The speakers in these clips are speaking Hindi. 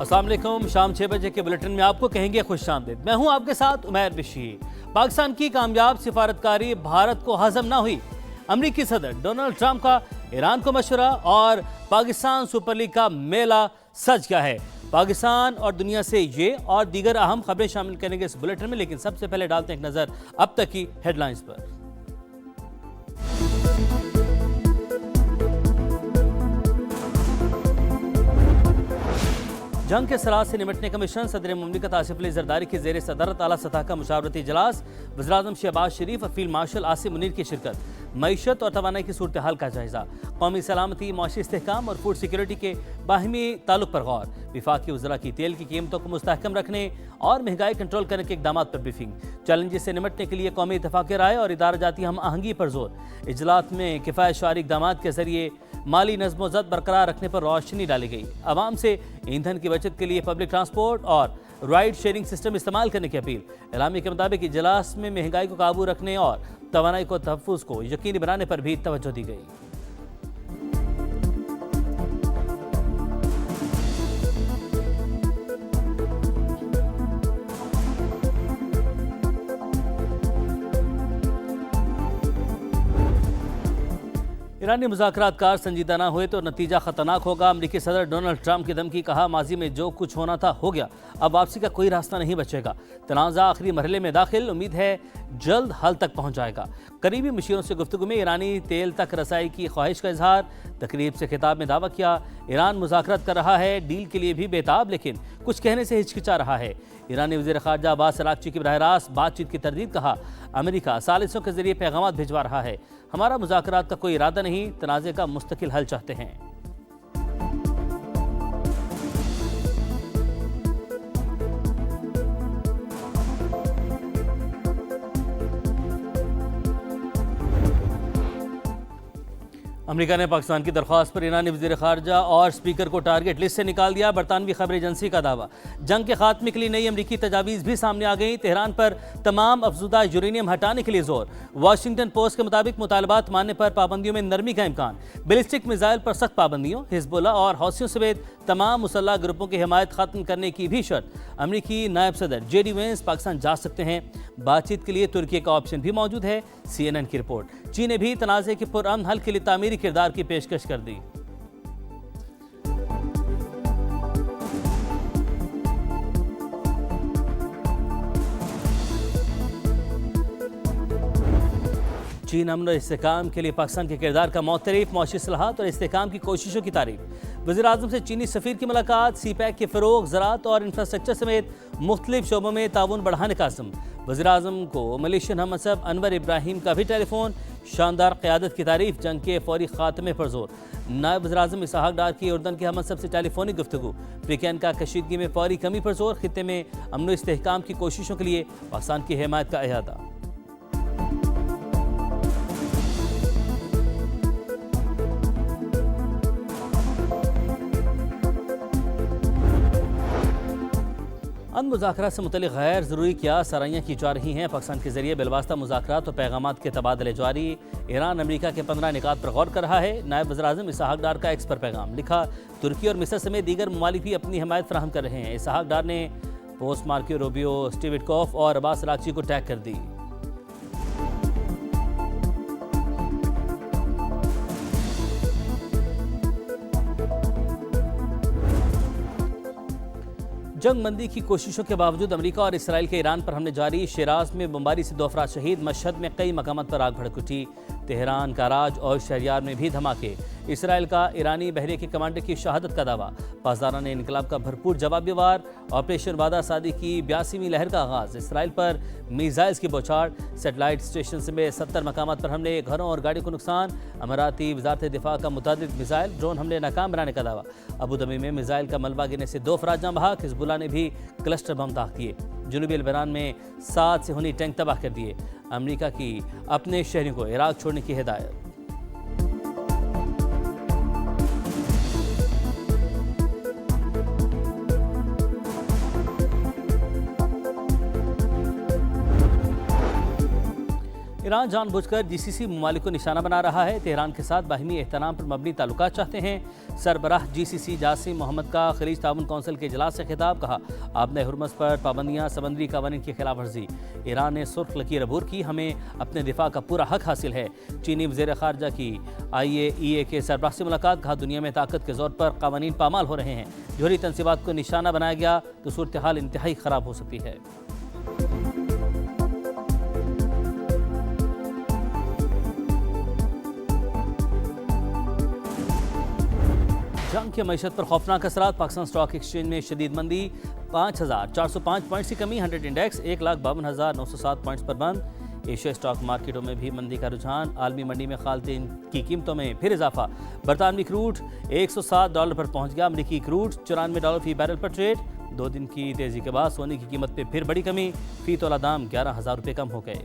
अस्सलाम वालेकुम। शाम 6 बजे के बुलेटिन में आपको कहेंगे खुशामदीद। मैं हूं आपके साथ उमैर बशीर। पाकिस्तान की कामयाब सिफारतकारी भारत को हजम ना हुई। अमरीकी सदर डोनाल्ड ट्रंप का ईरान को मशवरा और पाकिस्तान सुपर लीग का मेला सच क्या है। पाकिस्तान और दुनिया से ये और दीगर अहम खबरें शामिल करेंगे इस बुलेटिन में, लेकिन सबसे पहले डालते हैं एक नजर अब तक की हेडलाइंस पर। जंग के सराज से निपटने का मिशन सदर मुमलिकत आसिफ अली जरदारी की जेर सदरत आला सतह का मुशावरती इजलास। वज़ीर-ए-आज़म शहबाज शरीफ और फील्ड मार्शल आसिम मुनीर की शिरकत। मईशत और तवानाई की सूरत हाल का जायजा। कौमी सलामती, मुआशी इस्तेहकाम और फूड सिक्योरिटी के बाहिमी ताल्लुक पर गौर। विफाकी वज़रा की तेल की कीमतों को मुस्तहकम रखने और महंगाई कंट्रोल करने के इकदाम पर ब्रीफिंग। चैलेंजेस से निपटने के लिए कौमी इत्तफाक़ राय और इदारा जाती हम आहंगी पर जोर। इजलास में किफ़ायत शारी इकदाम के जरिए माली नज़्म-ओ-ज़ब्त बरकरार रखने पर रोशनी डाली गई। आवाम से ईंधन की बचत के लिए पब्लिक ट्रांसपोर्ट और राइड शेयरिंग सिस्टम इस्तेमाल करने की अपील। एलामी के मुताबिक इजलास में महंगाई को काबू रखने और तवानाई को तहफ़्फ़ुज़ को यकीनी बनाने पर भी तवज्जो दी गई। ईरानी मुज़ाकरात कार संजीदा ना हुए तो नतीजा खतरनाक होगा। अमरीकी सदर डोनाल्ड ट्रंप की धमकी, कहा माजी में जो कुछ होना था हो गया, अब वापसी का कोई रास्ता नहीं बचेगा। तनाज़ा आखिरी मरहले में दाखिल, उम्मीद है जल्द हल तक पहुंच जाएगा। करीबी मशीरों से गुफ्तगू में ईरानी तेल तक रसाई की ख्वाहिश का इजहार। तकरीब से खिताब में दावा किया ईरान मुज़ाकरात कर रहा है, डील के लिए भी बेताब, लेकिन कुछ कहने से हिचकिचा रहा है। ईरानी वज़ीर ख़ारजा अब्बास अराग़ची की बराह रास्त बातचीत की तरदीद, कहा अमेरिका सालिसों के जरिए पैगाम भिजवा रहा है, हमारा मुज़ाकरात का कोई इरादा नहीं, तनाज़े का मुस्तकिल हल चाहते हैं। अमेरिका ने पाकिस्तान की दरख्वास्त पर ईरानी वज़ीर ख़ारजा और स्पीकर को टारगेट लिस्ट से निकाल दिया। बरतानवी खबर एजेंसी का दावा, जंग के खात्मे के लिए नई अमरीकी तजावीज़ भी सामने आ गई। तेहरान पर तमाम अफजुदा यूरेनियम हटाने के लिए जोर। वाशिंगटन पोस्ट के मुताबिक मुतालबात मानने पर पाबंदियों में नरमी का इम्कान। बैलिस्टिक मिसाइल पर सख्त पाबंदियों, हिजबुल्लाह और हौसियों समेत तमाम मुसल्लह ग्रुपों की हिमायत खत्म करने की भी शर्त। अमरीकी नायब सदर जेडी वेंस पाकिस्तान जा सकते हैं। बातचीत के लिए तुर्की का ऑप्शन भी मौजूद है, CNN की रिपोर्ट। चीन ने भी तनाज़े के पुरअमन हल के लिए तामीरी किरदार की पेशकश कर दी। चीन अमन और इस्तेहकाम के लिए पाकिस्तान के किरदार का मौतरफ। मौशी इस्लाहात और इस्तेहकाम की कोशिशों की तारीफ। वज़ीर-ए-आज़म से चीनी सफ़ीर की मुलाकात। CPEC के फ़रोग़, ज़राअत और इंफ्रास्ट्रक्चर समेत मुख्तलिफ शोबों में ताउन बढ़ाने का अज़्म। वज़ीर-ए-आज़म को मलेशियन हमनसब अनवर इब्राहिम का भी टेलीफोन। शानदार क़यादत की तारीफ, जंग के फौरी खात्मे पर जोर। नायब वज़ीर-ए-आज़म इसहाक़ डार की उर्दन के हमनसब से टेलीफोनिक गुफ्तगू। अफ्रीकन का कशीदगी में फौरी कमी पर जोर। खित्ते में अमन व इस्तेहकाम की कोशिशों के लिए पाकिस्तान की हिमायत का इरादा। मुज़ाकरात से मुतल्लिक़ गैर ज़रूरी क्या सराहियाँ की जा रही हैं। पाकिस्तान के जरिए बिलवास्ता मुज़ाकरात और पैगामात के तबादले जारी। ईरान अमेरिका के 15 निकात पर गौर कर रहा है। नायब वज़ीर-ए-आज़म इसहाक़ डार का एक्स पर पैगाम लिखा, तुर्की और मिस्र समेत दीगर ममालिक भी अपनी हिमायत फराहम कर रहे हैं। इसहाक़ डार ने post Marco Rubio, Steve Witkoff और अब्बास अराग़ची को टैग कर दी। जंग बंदी की कोशिशों के बावजूद अमेरिका और इसराइल के ईरान पर हमले जारी। शिराज में बमबारी से 2 अफराद शहीद। मशहद में कई मकामात पर आग भड़क उठी। तेहरान, कराज और शहरियार में भी धमाके। इसराइल का ईरानी बहरिया के कमांडर की शहादत का दावा। पासदारान ने इनकलाब का भरपूर जवाबी वार। ऑपरेशन वादा सादी की 82वीं लहर का आगाज। इसराइल पर मिसाइल्स की बौछार। सेटेलाइट स्टेशन में 70 मकामात पर हमले, घरों और गाड़ियों को नुकसान। अमाराती वजारत दिफा का मुतादिद मिसाइल ड्रोन हमले नाकाम बनाने का दावा। अबू धाबी में मिसाइल का मलबा गिरने से 2 अफराद जाँ बहक। हिजबुल्लाह ने भी क्लस्टर बम दाग किए। जनूबी लेबनान में 7 से हुनी टैंक तबाह कर दिए। अमेरिका की अपने शहरियों को इराक छोड़ने की हिदायत। ईरान जानबूझकर जीसीसी ममालिक को निशाना बना रहा है। तेहरान के साथ बाहिमी एहतराम पर मबनी ताल्लुकात चाहते हैं। सरबराह जीसीसी जासिम मोहम्मद का खलीज ताउन कौंसिल के इजलास से खिताब, कहा आपने हुर्मस पर पाबंदियां समंदरी कवानीन की खिलाफ वर्जी। ईरान ने सुर्ख लकीर अबूर की, हमें अपने दिफा का पूरा हक हासिल है। चीनी वज़ीर ख़ारजा की IAEA के सरबराह से मुलाकात, कहा दुनिया में ताकत के जोर पर कवानीन पामाल हो रहे हैं। जोहरी तनसीबात को निशाना बनाया गया तो सूरत हाल इंतहाई ख़राब हो सकती है। जंग की मईशत पर खौफनाक असरात, पाकिस्तान स्टॉक एक्सचेंज में शदीद मंदी, 5405 पॉइंट्स की कमी, 100 इंडेक्स 1,52,907 पॉइंट्स पर बंद। एशिया स्टॉक मार्केटों में भी मंदी का रुझान, आलमी मंडी में खालतेन की कीमतों में फिर इजाफा। बरतानवी क्रूड $107 पर पहुंच गया, अमरीकी क्रूड $94 फी बैरल पर ट्रेड। 2 दिन की तेजी के बाद सोने की कीमत में फिर बड़ी कमी, फी तोला दाम 11,000 रुपये कम हो गए।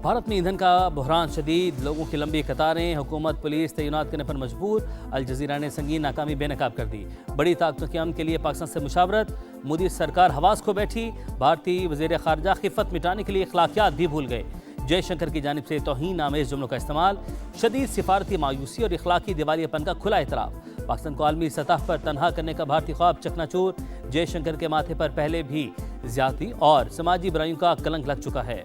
भारत में ईंधन का बहरान शदीद, लोगों की लंबी कतारें, हुकूमत पुलिस तैनात करने पर मजबूर। अल जजीरा ने संगीन नाकामी बेनकाब कर दी। बड़ी ताकतों के अमन के लिए पाकिस्तान से मुशावरत, मोदी सरकार हवास को बैठी। भारतीय वज़ीर ख़ारजा खिफ़त मिटाने के लिए अखलाकियात भी भूल गए। जयशंकर की जानिब से तौहीन आमेज़ जुमलों का इस्तेमाल, शदीद सिफारती मायूसी और इखलाकी दिवालियापन का खुला एतराफ़। पाकिस्तान को आलमी सतह पर तनहा करने का भारतीय ख्वाब चकनाचूर। जयशंकर के माथे पर पहले भी ज़्यादती और समाजी बुराइयों का कलंक लग चुका है।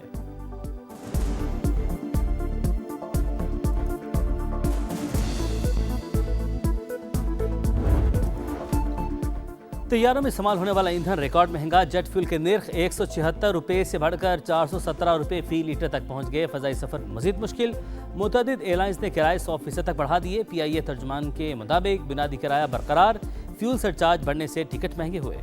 तैयारों में इस्तेमाल होने वाला ईंधन रिकॉर्ड महंगा, जेट फ्यूल के निर्ख 176 रुपये से बढ़कर 417 रुपये फी लीटर तक पहुंच गए। फ़ज़ाई सफ़र मजीद मुश्किल, मुतअद्दिद एयरलाइंस ने किराए 100% तक बढ़ा दिए। PIA तर्जुमान के मुताबिक बुनियादी किराया बरकरार, फ्यूल सरचार्ज बढ़ने से टिकट महंगे हुए।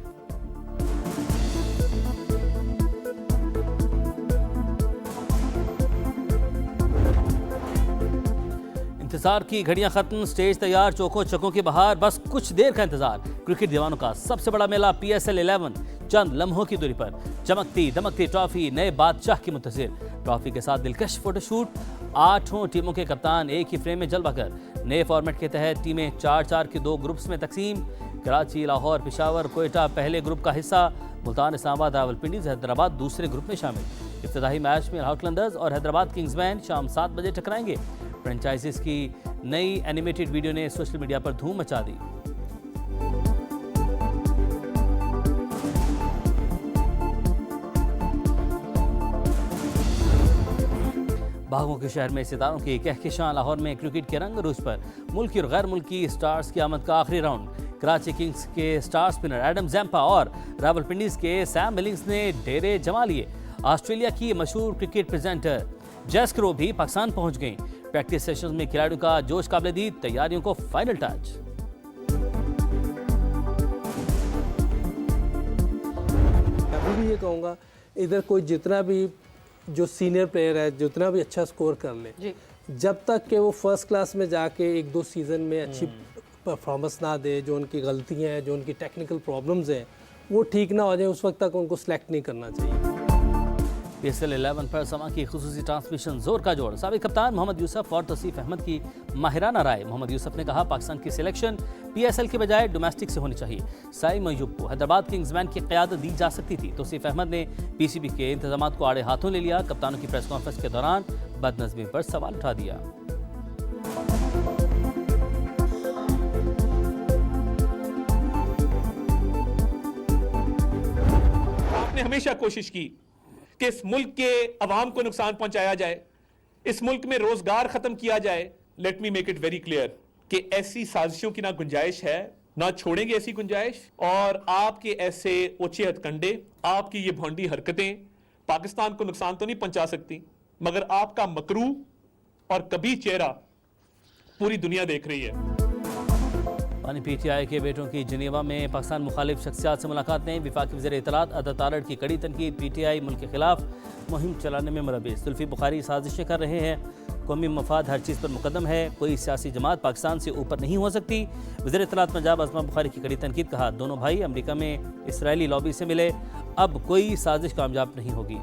इंतजार की घड़ियां खत्म, स्टेज तैयार, चौकों चकों की बहार, बस कुछ देर का इंतजार। क्रिकेट दीवानों का सबसे बड़ा मेला PSL 11 चंद लम्हों की दूरी पर। चमकती दमकती ट्रॉफी, नए बादशाह की मुंतज़िर ट्रॉफी के साथ दिलकश फोटोशूट। 8 टीमों के कप्तान एक ही फ्रेम में जलवा कर। नए फॉर्मेट के तहत टीमें 4-4 के 2 ग्रुप्स में तकसीम। कराची, लाहौर, पेशावर, कोयटा पहले ग्रुप का हिस्सा। मुल्तान, इस्लामाबाद, रावलपिंडी, हैदराबाद दूसरे ग्रुप में शामिल। इफ्तिताही मैच में लाहौर कलंदर्स और हैदराबाद किंग्समैन शाम 7 बजे टकराएंगे। फ्रेंचाइजीज की नई एनिमेटेड वीडियो ने सोशल मीडिया पर धूम मचा दी। बागों के शहर में सितारों की कहकशां, लाहौर में क्रिकेट के रंग रूज पर मुल्की और गैर मुल्की स्टार्स की आमद का आखिरी राउंड। कराची किंग्स के स्टार स्पिनर एडम जैम्पा और रावलपिंडीज के सैम मिलिंग्स ने डेरे जमा लिए। ऑस्ट्रेलिया की मशहूर क्रिकेट प्रेजेंटर जेस क्रो भी पाकिस्तान पहुंच गई। प्रैक्टिस सेशंस में खिलाड़ियों का जोश काबिल-ए-दीद, तैयारियों को फाइनल टच। अभी भी ये कहूँगा, इधर कोई जितना भी जो सीनियर प्लेयर है, जितना भी अच्छा स्कोर कर ले, जब तक कि वो फर्स्ट क्लास में जाके 1-2 सीज़न में अच्छी परफॉर्मेंस ना दे, जो उनकी गलतियाँ हैं, जो उनकी टेक्निकल प्रॉब्लम्स हैं, वो ठीक ना हो जाए, उस वक्त तक उनको सेलेक्ट नहीं करना चाहिए। PSL 11 पर समा की खुसूसी ट्रांसमिशन जोर का जोड़। साबिक कप्तान मोहम्मद यूसुफ और तौसीफ अहमद की माहिराना राय। मोहम्मद यूसुफ ने कहा पाकिस्तान की सिलेक्शन PSL के बजाय डोमेस्टिक से होनी चाहिए। साइम अयूब को हैदराबाद किंग्समैन की क़यादत दी जा सकती थी। तौसीफ अहमद ने PCB के इंतजाम को आड़े हाथों ले लिया। कप्तानों की प्रेस कॉन्फ्रेंस के दौरान बदनज़मी पर सवाल उठा दिया। आपने हमेशा कोशिश की कि इस मुल्क के अवाम को नुकसान पहुंचाया जाए, इस मुल्क में रोजगार खत्म किया जाए। Let me make it very clear कि ऐसी साजिशों की ना गुंजाइश है, ना छोड़ेंगे ऐसी गुंजाइश। और आपके ऐसे ओछे हथकंडे, आपकी ये भोंडी हरकतें पाकिस्तान को नुकसान तो नहीं पहुंचा सकती, मगर आपका मकरू और कभी चेहरा पूरी दुनिया देख रही है। पानी PTI के बेटों की जिनेवा में पाकिस्तान मुखालिफ शख्सियात से मुलाकातें। वफाकी वज़ीर इत्तलात अदा तारड़ की कड़ी तनकीद। PTI मुल्क के खिलाफ मुहिम चलाने में मुलव्विस। जुल्फी बुखारी साजिशें कर रहे हैं। कौमी मफाद हर चीज़ पर मुकदम है, कोई सियासी जमात पाकिस्तान से ऊपर नहीं हो सकती। वज़ीर इत्तलात पंजाब अज़मा बुखारी की कड़ी तनकीद। कहा दोनों भाई अमरीका में इसराइली लॉबी से मिले, अब कोई साजिश कामयाब नहीं होगी।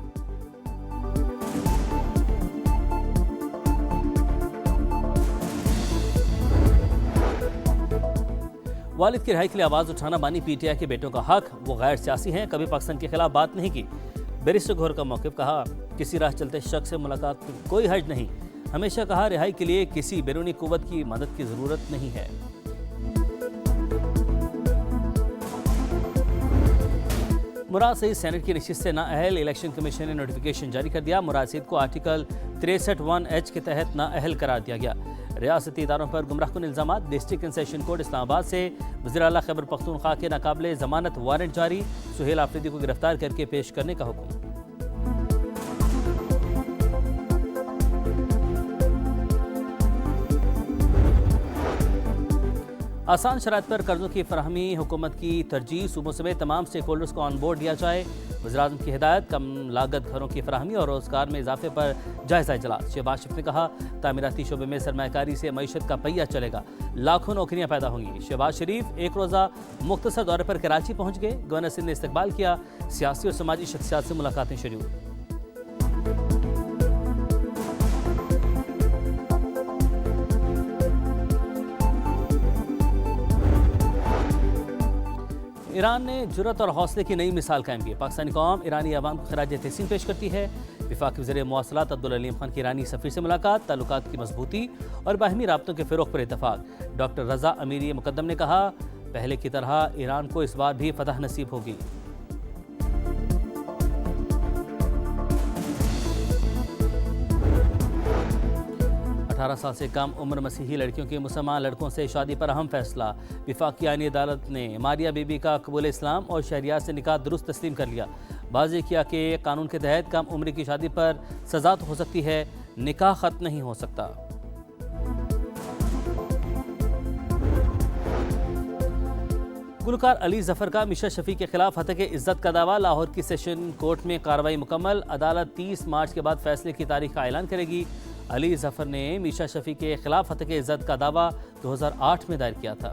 वालिद की रिहाई के लिए आवाज़ उठाना बानी पीटीआई के बेटों का हक, वो गैर सियासी हैं, कभी पाकिस्तान के खिलाफ बात नहीं की। बैरिस्टर गौहर का मौक़िफ़, कहा किसी राह चलते शख्स से मुलाकात की कोई हर्ज नहीं, हमेशा कहा रिहाई के लिए किसी बैरूनी कुव्वत की मदद की ज़रूरत नहीं है। मुराद सईद सेनेट की नशिस्त से नाअहल, इलेक्शन कमीशन ने नोटिफिकेशन जारी कर दिया। मुराद सईद को आर्टिकल 63(1)H के तहत नाअहल करार दिया गया। रियासती इदारों पर गुमराहकुन इल्ज़ामात, district and session court Islamabad से वज़ीर आला खैबर पख्तूनख्वा के नाकाबिले ज़मानत वारंट जारी, सुहेल आफरीदी को गिरफ्तार करके पेश करने का हुक्म। आसान शराइत पर कर्जों की फराहमी हुकूमत की तरजीह, सूबों समेत तमाम स्टेक होल्डर्स को ऑन बोर्ड लिया जाए। वज़ीर-ए-आज़म की हिदायत, कम लागत घरों की फराहमी और रोज़गार में इजाफे पर जायज़ा इजलास। शहबाज शरीफ ने कहा तामीराती शोबे में सरमायाकारी से मईशत का पहिया चलेगा, लाखों नौकरियां पैदा होंगी। शहबाज शरीफ एक रोज़ा मुख्तसर दौरे पर कराची पहुंच गए, गवर्नर सिंध ने इस्तकबाल किया, सियासी और समाजी शख्सियात से मुलाकातें शुरू। ईरान ने जुर्रत और हौसले की नई मिसाल कायम की। पाकिस्तानी कौम ईरानी अवाम को खराज तहसीन पेश करती है। वफाकी वज़ीर मवासलात अब्दुल अलीम खान की ईरानी सफ़ीर से मुलाकात, ताल्लुकात की मजबूती और बाहमी राब्तों के फ़रोग़ पर इतफ़ाक़। डॉक्टर रज़ा अमीरी मुक़द्दम ने कहा पहले की तरह ईरान को इस बार भी फतह नसीब होगी। अठारह साल से कम उम्र मसीही लड़कियों की मुसलमान लड़कों से शादी पर अहम फैसला। वफाकी आईनी अदालत ने मारिया बीबी का कबूल इस्लाम और शहरियार से निकाह दुरुस्त तस्लीम कर लिया। वाज़ेह किया कि कानून के तहत कम उम्र की शादी पर सज़ा तो हो सकती है, निकाह ख़त्म नहीं हो सकता। गुलकार अली जफ़र का मिशा शफ़ी के खिलाफ हत्या के इज्जत का दावा। लाहौर की सेशन कोर्ट में कार्रवाई मुकम्मल, अदालत 30 मार्च के बाद फैसले की तारीख का ऐलान करेगी। अली जफ़र ने मीशा शफ़ी के खिलाफ हत्या के इज्जत का दावा 2008 में दायर किया था।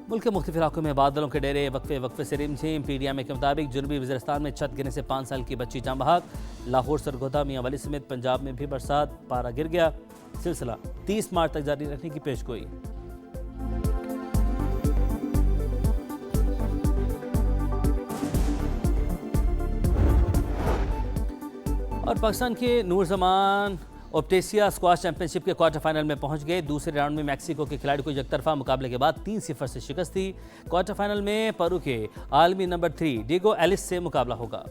मुल्क के मुख्तलिफ इलाकों में बादलों के डेरे, वक्फे से रिमझिम। पीडीएम के मुताबिक जनूबी वज़ीरिस्तान में छत गिरने से 5 साल की बच्ची जाँ बहक। लाहौर, सरगोदा, मियां वाली समेत पंजाब में भी बरसात, पारा गिर गया। सिलसिला 30 मार्च तक जारी रखने की पेशगोई। और पाकिस्तान के नूर जमान ओप्टेसिया स्क्वाश चैंपियनशिप के क्वार्टर फाइनल में पहुंच गए। दूसरे राउंड में मैक्सिको के खिलाड़ी को एकतरफा मुकाबले के बाद 3-0 से शिकस्त थी। क्वार्टर फाइनल में पेरू के आलमी नंबर 3 डिगो एलिस से मुकाबला होगा।